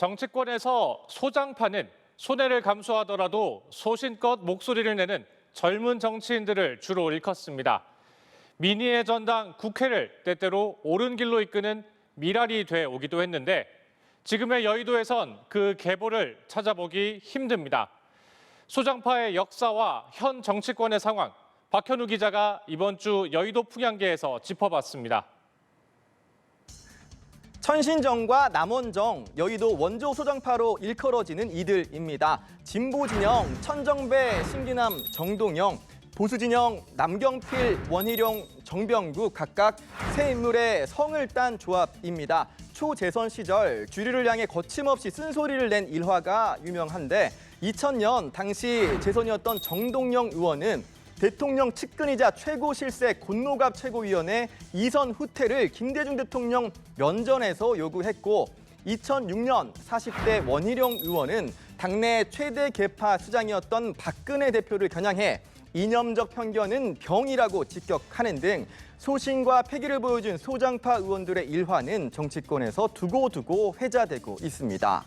정치권에서 소장파는 손해를 감수하더라도 소신껏 목소리를 내는 젊은 정치인들을 주로 일컫습니다. 민의의 전당 국회를 때때로 옳은 길로 이끄는 미랄이 돼 오기도 했는데 지금의 여의도에선 그 계보를 찾아보기 힘듭니다. 소장파의 역사와 현 정치권의 상황, 박현우 기자가 이번 주 여의도 풍향계에서 짚어봤습니다. 천신정과 남원정, 여의도 원조 소장파로 일컬어지는 이들입니다. 진보 진영 천정배, 신기남, 정동영, 보수 진영 남경필, 원희룡, 정병국 각각 세 인물의 성을 딴 조합입니다. 초재선 시절 주류를 향해 거침없이 쓴소리를 낸 일화가 유명한데 2000년 당시 재선이었던 정동영 의원은 대통령 측근이자 최고 실세 곤노갑 최고위원회 이선 후퇴를 김대중 대통령 면전에서 요구했고 2006년 40대 원희룡 의원은 당내 최대 계파 수장이었던 박근혜 대표를 겨냥해 이념적 편견은 병이라고 직격하는 등 소신과 패기를 보여준 소장파 의원들의 일화는 정치권에서 두고두고 회자되고 있습니다.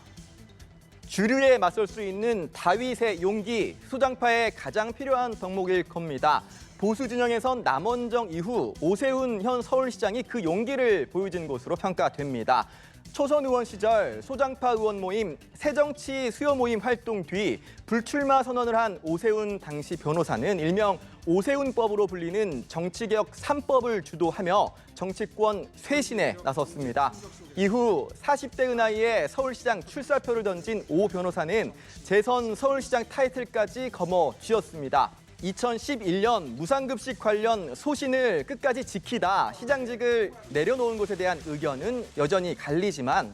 주류에 맞설 수 있는 다윗의 용기, 소장파에 가장 필요한 덕목일 겁니다. 보수 진영에선 남원정 이후 오세훈 현 서울시장이 그 용기를 보여준 것으로 평가됩니다. 초선 의원 시절 소장파 의원 모임 새정치 수요 모임 활동 뒤 불출마 선언을 한 오세훈 당시 변호사는 일명 오세훈법으로 불리는 정치개혁 3법을 주도하며 정치권 쇄신에 나섰습니다. 이후 40대의 나이에 서울시장 출사표를 던진 오 변호사는 재선 서울시장 타이틀까지 거머쥐었습니다. 2011년 무상급식 관련 소신을 끝까지 지키다 시장직을 내려놓은 것에 대한 의견은 여전히 갈리지만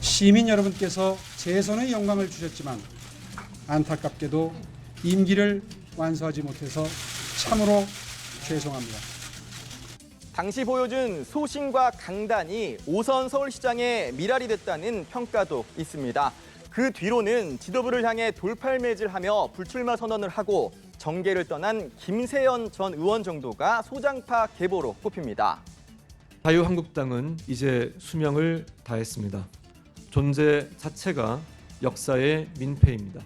시민 여러분께서 재선의 영광을 주셨지만 안타깝게도 임기를 완수하지 못해서 참으로 죄송합니다. 당시 보여준 소신과 강단이 5선 서울시장의 미랄이 됐다는 평가도 있습니다. 그 뒤로는 지도부를 향해 돌팔매질하며 불출마 선언을 하고 정계를 떠난 김세연 전 의원 정도가 소장파 계보로 꼽힙니다. 자유한국당은 이제 수명을 다했습니다. 존재 자체가 역사의 민폐입니다.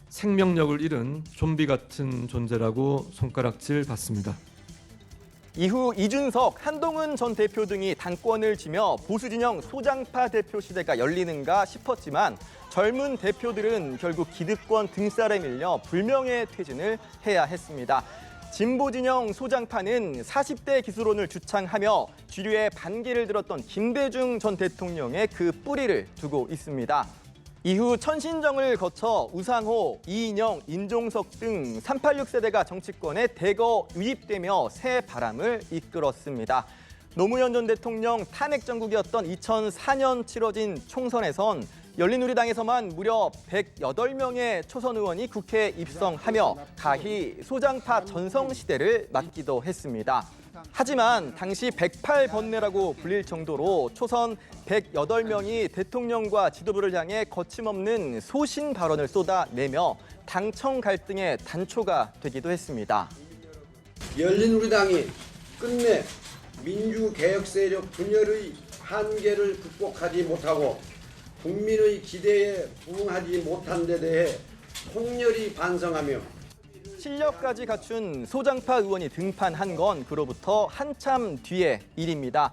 생명력을 잃은 좀비 같은 존재라고 손가락질 받습니다. 이후 이준석, 한동훈 전 대표 등이 당권을 쥐며 보수진영 소장파 대표 시대가 열리는가 싶었지만 젊은 대표들은 결국 기득권 등살에 밀려 불명예 퇴진을 해야 했습니다. 진보진영 소장파는 40대 기술론을 주창하며 주류의 반기를 들었던 김대중 전 대통령의 그 뿌리를 두고 있습니다. 이후 천신정을 거쳐 우상호, 이인영, 인종석 등 386 세대가 정치권에 대거 유입되며 새 바람을 이끌었습니다. 노무현 전 대통령 탄핵 정국이었던 2004년 치러진 총선에선 열린우리당에서만 무려 108명의 초선 의원이 국회에 입성하며 가히 소장파 전성시대를 맞기도 했습니다. 하지만 당시 108번뇌라고 불릴 정도로 초선 108명이 대통령과 지도부를 향해 거침없는 소신 발언을 쏟아내며 당청 갈등의 단초가 되기도 했습니다. 열린우리당이 끝내 민주개혁 세력 분열의 한계를 극복하지 못하고 국민의 기대에 부응하지 못한 데 대해 통렬히 반성하며 실력까지 갖춘 소장파 의원이 등판한 건 그로부터 한참 뒤의 일입니다.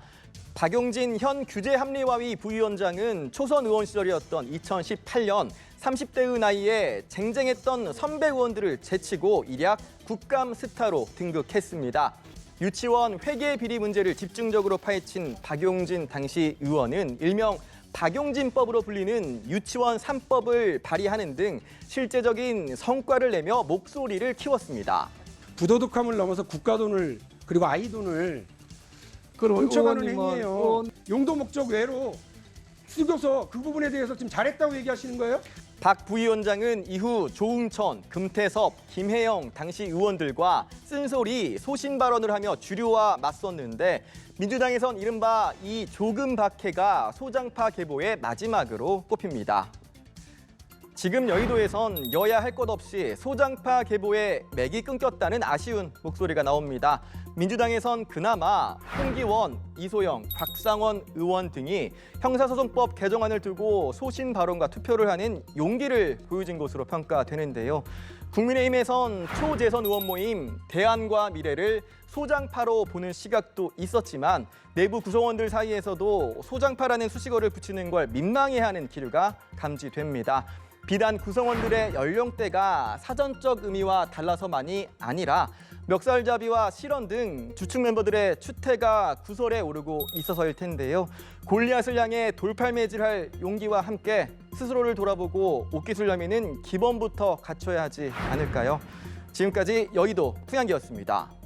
박용진 현 규제합리화위 부위원장은 초선 의원 시절이었던 2018년 30대의 나이에 쟁쟁했던 선배 의원들을 제치고 일약 국감 스타로 등극했습니다. 유치원 회계 비리 문제를 집중적으로 파헤친 박용진 당시 의원은 일명 박용진법으로 불리는 유치원 3법을 발의하는 등 실제적인 성과를 내며 목소리를 키웠습니다. 부도덕함을 넘어서 국가 돈을 그리고 아이 돈을 훔쳐가는 행위예요. 용도 목적 외로 쓰고서 그 부분에 대해서 지금 잘했다고 얘기하시는 거예요? 박 부위원장은 이후 조응천, 금태섭, 김혜영 당시 의원들과 쓴소리, 소신 발언을 하며 주류와 맞섰는데 민주당에선 이른바 이 조금 박해가 소장파 계보의 마지막으로 꼽힙니다. 지금 여의도에선 여야 할 것 없이 소장파 계보에 맥이 끊겼다는 아쉬운 목소리가 나옵니다. 민주당에선 그나마 홍기원, 이소영, 박상원 의원 등이 형사소송법 개정안을 두고 소신 발언과 투표를 하는 용기를 보여준 것으로 평가되는데요. 국민의힘에선 초재선 의원 모임 대안과 미래를 소장파로 보는 시각도 있었지만 내부 구성원들 사이에서도 소장파라는 수식어를 붙이는 걸 민망해하는 기류가 감지됩니다. 비단 구성원들의 연령대가 사전적 의미와 달라서만이 아니라 멱살잡이와 실언 등 주축 멤버들의 추태가 구설에 오르고 있어서일 텐데요. 골리앗을 향해 돌팔매질할 용기와 함께 스스로를 돌아보고 옷기술려면은 기본부터 갖춰야 하지 않을까요? 지금까지 여의도 풍향기였습니다.